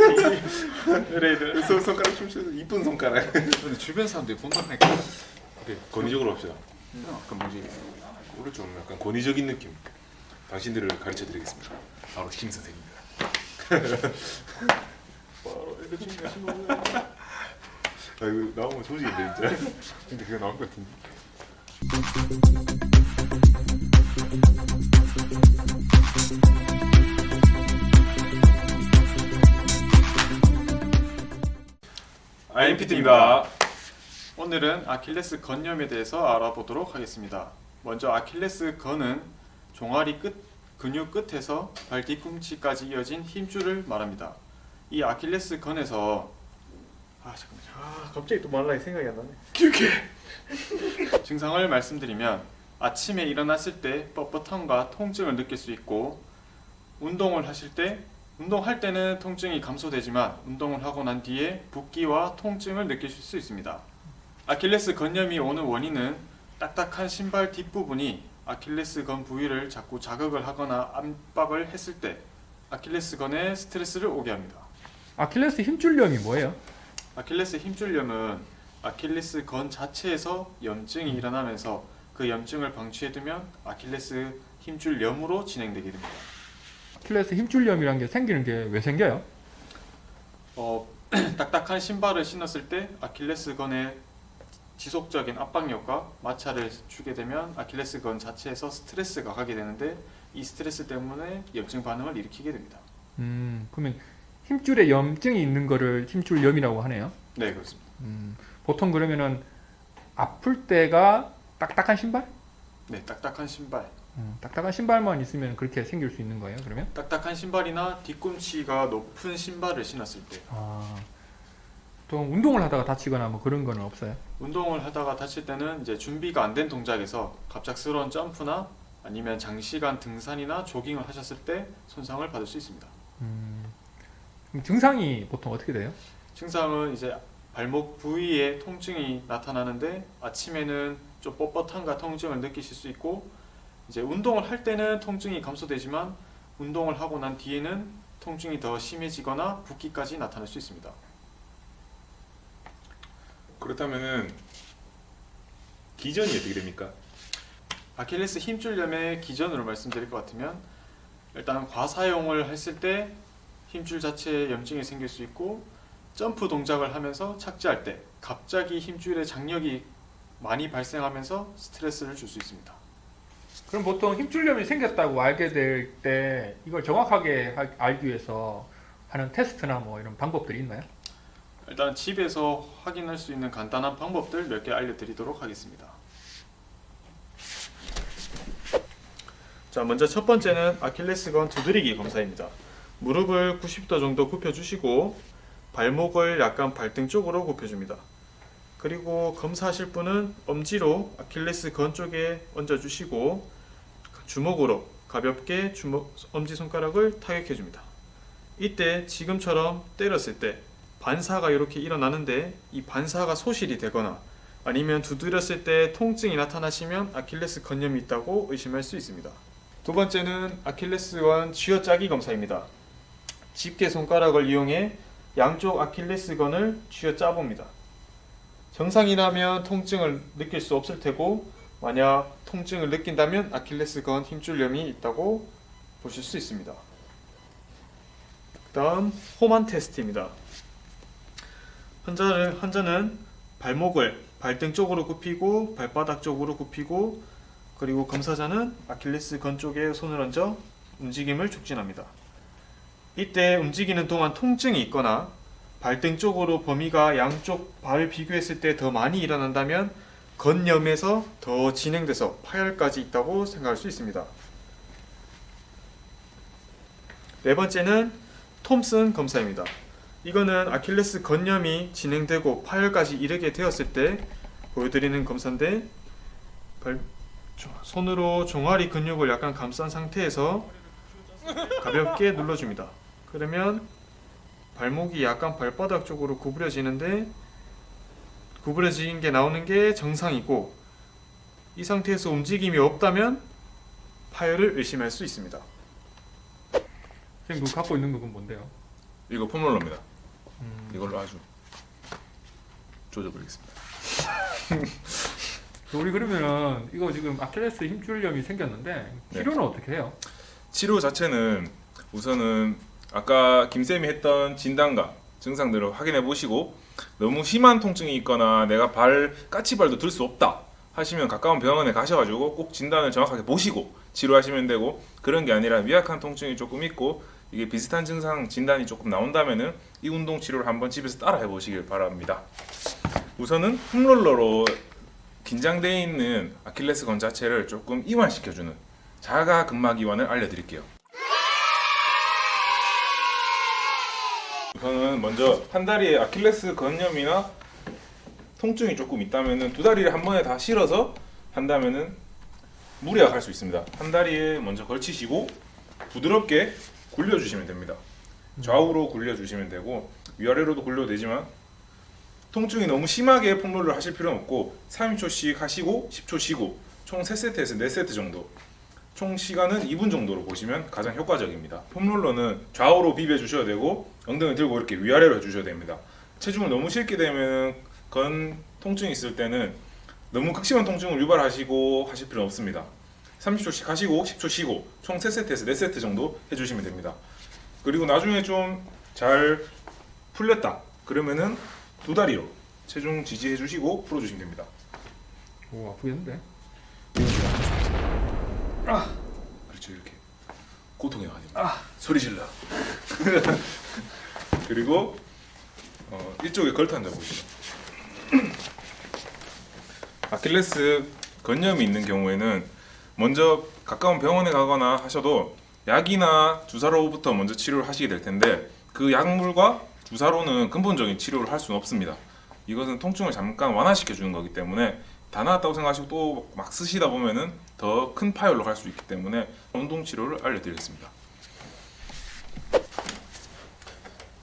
그래 손가락 춤추는 이쁜 손가락. 근데 주변 사람들이 본다니까. 그래, 권위적으로 합시다. 그 뭐지? 오늘 좀 약간 권위적인 느낌. 당신들을 가르쳐 드리겠습니다. 바로 김 선생입니다. 바로 이렇게 춤추는 거야. 아 이거 나오면 조직인데 진짜. 근데 그거 나올 것 같은데. IMPT입니다. 오늘은 아킬레스 건염에 대해서 알아보도록 하겠습니다. 먼저 아킬레스 건은 종아리 끝 근육 끝에서 발 뒤꿈치까지 이어진 힘줄을 말합니다. 이 아킬레스 건에서 갑자기 또 말라니 생각이 안 나네. 증상을 말씀드리면 아침에 일어났을 때 뻣뻣함과 통증을 느낄 수 있고 운동할 때는 통증이 감소되지만 운동을 하고 난 뒤에 붓기와 통증을 느끼실 수 있습니다. 아킬레스 건염이 오는 원인은 딱딱한 신발 뒷부분이 아킬레스 건 부위를 자꾸 자극을 하거나 압박을 했을 때 아킬레스 건에 스트레스를 오게 합니다. 아킬레스 힘줄염이 뭐예요? 아킬레스 힘줄염은 아킬레스 건 자체에서 염증이 일어나면서 그 염증을 방치해두면 아킬레스 힘줄염으로 진행되게 됩니다. 아킬레스 힘줄염이란 게 생기는 게 왜 생겨요? 딱딱한 신발을 신었을 때 아킬레스 건에 지속적인 압박력과 마찰을 주게 되면 아킬레스 건 자체에서 스트레스가 가게 되는데 이 스트레스 때문에 염증 반응을 일으키게 됩니다. 그러면 힘줄에 염증이 있는 거를 힘줄염이라고 하네요. 네, 그렇습니다. 보통 그러면은 아플 때가 딱딱한 신발? 네, 딱딱한 신발. 딱딱한 신발만 있으면 그렇게 생길 수 있는 거예요, 그러면? 딱딱한 신발이나 뒤꿈치가 높은 신발을 신었을 때 또 운동을 하다가 다치거나 뭐 그런 거는 없어요? 운동을 하다가 다칠 때는 이제 준비가 안 된 동작에서 갑작스러운 점프나 아니면 장시간 등산이나 조깅을 하셨을 때 손상을 받을 수 있습니다. 그럼 증상이 보통 어떻게 돼요? 증상은 이제 발목 부위에 통증이 나타나는데 아침에는 좀 뻣뻣함과 통증을 느끼실 수 있고 이제 운동을 할 때는 통증이 감소되지만 운동을 하고 난 뒤에는 통증이 더 심해지거나 붓기까지 나타날 수 있습니다. 그렇다면은 기전이 어떻게 됩니까? 아킬레스 힘줄염의 기전으로 말씀드릴 것 같으면 일단 과사용을 했을 때 힘줄 자체에 염증이 생길 수 있고 점프 동작을 하면서 착지할 때 갑자기 힘줄에 장력이 많이 발생하면서 스트레스를 줄 수 있습니다. 그럼 보통 힘줄염이 생겼다고 알게 될 때 이걸 정확하게 알기 위해서 하는 테스트나 뭐 이런 방법들이 있나요? 일단 집에서 확인할 수 있는 간단한 방법들 몇 개 알려드리도록 하겠습니다. 자, 먼저 첫 번째는 아킬레스건 두드리기 검사입니다. 무릎을 90도 정도 굽혀주시고 발목을 약간 발등 쪽으로 굽혀줍니다. 그리고 검사하실 분은 엄지로 아킬레스건 쪽에 얹어주시고 주먹으로 가볍게 엄지손가락을 타격해줍니다. 이때 지금처럼 때렸을 때 반사가 이렇게 일어나는데 이 반사가 소실이 되거나 아니면 두드렸을 때 통증이 나타나시면 아킬레스 건염이 있다고 의심할 수 있습니다. 두 번째는 아킬레스건 쥐어짜기 검사입니다. 집게 손가락을 이용해 양쪽 아킬레스건을 쥐어짜 봅니다. 정상이라면 통증을 느낄 수 없을 테고 만약 통증을 느낀다면 아킬레스건 힘줄염이 있다고 보실 수 있습니다. 다음 호만 테스트입니다. 환자는 발목을 발등 쪽으로 굽히고 발바닥 쪽으로 굽히고 그리고 검사자는 아킬레스건 쪽에 손을 얹어 움직임을 촉진합니다. 이때 움직이는 동안 통증이 있거나 발등 쪽으로 범위가 양쪽 발을 비교했을 때 더 많이 일어난다면 건염에서 더 진행돼서 파열까지 있다고 생각할 수 있습니다. 네 번째는 톰슨 검사입니다. 이거는 아킬레스 건염이 진행되고 파열까지 이르게 되었을 때 보여드리는 검사인데 손으로 종아리 근육을 약간 감싼 상태에서 가볍게 눌러줍니다. 그러면 발목이 약간 발바닥 쪽으로 구부려지는데 구부러진 게 나오는 게 정상이고 이 상태에서 움직임이 없다면 파열을 의심할 수 있습니다. 선생님 그거 갖고 있는 건 뭔데요? 이거 폼롤러입니다. 이걸로 아주 조져버리겠습니다. 우리 그러면은 이거 지금 아킬레스 힘줄염이 생겼는데 치료는 어떻게 해요? 치료 자체는 우선은 아까 김쌤이 했던 진단과 증상들을 확인해 보시고 너무 심한 통증이 있거나 내가 까치발도 들 수 없다 하시면 가까운 병원에 가셔가지고 꼭 진단을 정확하게 보시고 치료하시면 되고, 그런 게 아니라 미약한 통증이 조금 있고 이게 비슷한 증상 진단이 조금 나온다면은 이 운동 치료를 한번 집에서 따라 해보시길 바랍니다. 우선은 홈롤러로 긴장되어 있는 아킬레스건 자체를 조금 이완시켜주는 자가 근막 이완을 알려드릴게요. 우선은 먼저 한 다리에 아킬레스 건염이나 통증이 조금 있다면은 두 다리를 한 번에 다 실어서 한다면은 무리가 갈 수 있습니다. 한 다리에 먼저 걸치시고 부드럽게 굴려주시면 됩니다. 좌우로 굴려주시면 되고 위아래로도 굴려도 되지만 통증이 너무 심하게 폼롤러를 하실 필요는 없고 3초씩 하시고 10초 쉬고 총 3세트에서 4세트 정도, 총 시간은 2분 정도로 보시면 가장 효과적입니다. 폼롤러는 좌우로 비벼 주셔야 되고 엉덩이 들고 이렇게 위아래로 해주셔야 됩니다. 체중을 너무 실게 되면 건 통증이 있을 때는 너무 극심한 통증을 유발하시고 하실 필요는 없습니다. 30초씩 하시고 10초 쉬고 총 3세트에서 4세트 정도 해주시면 됩니다. 그리고 나중에 좀 잘 풀렸다 그러면은 두 다리로 체중 지지해 주시고 풀어주시면 됩니다. 오, 아프겠는데? 그렇죠, 이렇게 고통의 아닙니다. 소리 질러. 그리고 이쪽에 걸터 앉아 보시죠. 아킬레스 건염이 있는 경우에는 먼저 가까운 병원에 가거나 하셔도 약이나 주사로부터 먼저 치료를 하시게 될 텐데 그 약물과 주사로는 근본적인 치료를 할 수는 없습니다. 이것은 통증을 잠깐 완화시켜 주는 거기 때문에 다 나았다고 생각하시고 또 막 쓰시다 보면은 더 큰 파열로 갈 수 있기 때문에 운동 치료를 알려드리겠습니다.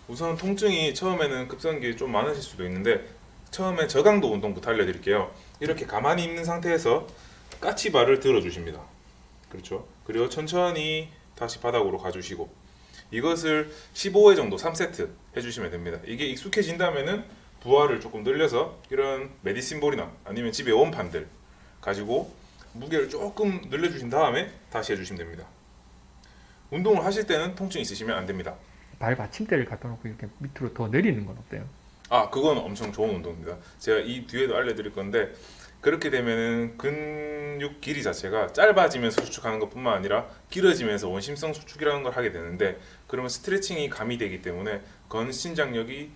우선 통증이 처음에는 급성기 좀 많으실 수도 있는데 처음에 저강도 운동부터 알려드릴게요. 이렇게 가만히 있는 상태에서 까치발을 들어주십니다. 그렇죠. 그리고 천천히 다시 바닥으로 가주시고 이것을 15회 정도 3세트 해주시면 됩니다. 이게 익숙해진다면은 부하를 조금 늘려서 이런 메디신볼이나 아니면 집에 원판들 가지고 무게를 조금 늘려주신 다음에 다시 해주시면 됩니다. 운동을 하실 때는 통증이 있으시면 안 됩니다. 발 받침대를 갖다 놓고 이렇게 밑으로 더 내리는 건 어때요? 그건 엄청 좋은 운동입니다. 제가 이 뒤에도 알려드릴 건데 그렇게 되면은 근육 길이 자체가 짧아지면서 수축하는 것뿐만 아니라 길어지면서 원심성 수축이라는 걸 하게 되는데 그러면 스트레칭이 가미되기 때문에 건신장력이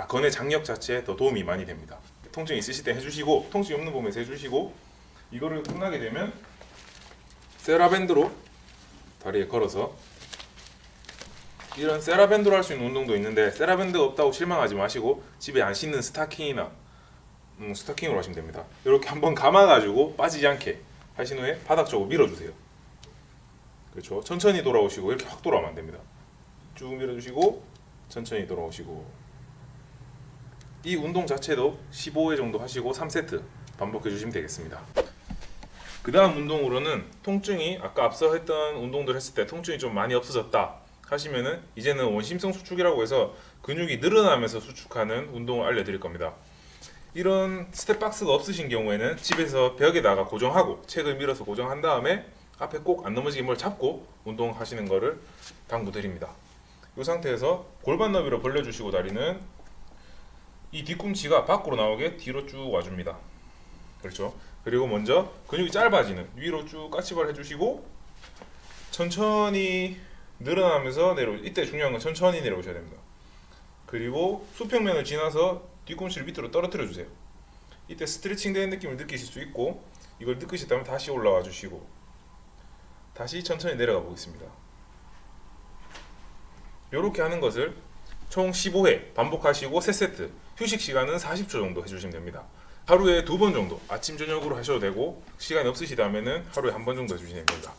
건의 장력 자체에 더 도움이 많이 됩니다. 통증이 있으실 때 해주시고 통증이 없는 부분에서 해주시고 이거를 끝나게 되면 세라밴드로 다리에 걸어서 이런 세라밴드로 할 수 있는 운동도 있는데 세라밴드가 없다고 실망하지 마시고 집에 안 신는 스타킹이나 스타킹으로 하시면 됩니다. 이렇게 한번 감아가지고 빠지지 않게 하신 후에 바닥 쪽으로 밀어주세요. 그렇죠. 천천히 돌아오시고 이렇게 확 돌아오면 안 됩니다. 쭉 밀어주시고 천천히 돌아오시고 이 운동 자체도 15회 정도 하시고 3세트 반복해 주시면 되겠습니다. 그 다음 운동으로는 통증이 아까 앞서 했던 운동들 했을 때 통증이 좀 많이 없어졌다 하시면은 이제는 원심성 수축이라고 해서 근육이 늘어나면서 수축하는 운동을 알려드릴 겁니다. 이런 스텝박스가 없으신 경우에는 집에서 벽에다가 고정하고 책을 밀어서 고정한 다음에 앞에 꼭 안 넘어지게 뭘 잡고 운동하시는 거를 당부드립니다. 이 상태에서 골반 너비로 벌려주시고 다리는 이 뒤꿈치가 밖으로 나오게 뒤로 쭉 와줍니다. 그렇죠. 그리고 먼저 근육이 짧아지는 위로 쭉 까치발 해주시고 천천히 늘어나면서 이때 중요한 건 천천히 내려오셔야 됩니다. 그리고 수평면을 지나서 뒤꿈치를 밑으로 떨어뜨려 주세요. 이때 스트레칭 되는 느낌을 느끼실 수 있고 이걸 느끼셨다면 다시 올라와 주시고 다시 천천히 내려가 보겠습니다. 이렇게 하는 것을 총 15회 반복하시고 3세트 휴식 시간은 40초 정도 해주시면 됩니다. 하루에 2번 정도 아침 저녁으로 하셔도 되고 시간이 없으시다면 하루에 1번 정도 해주시면 됩니다.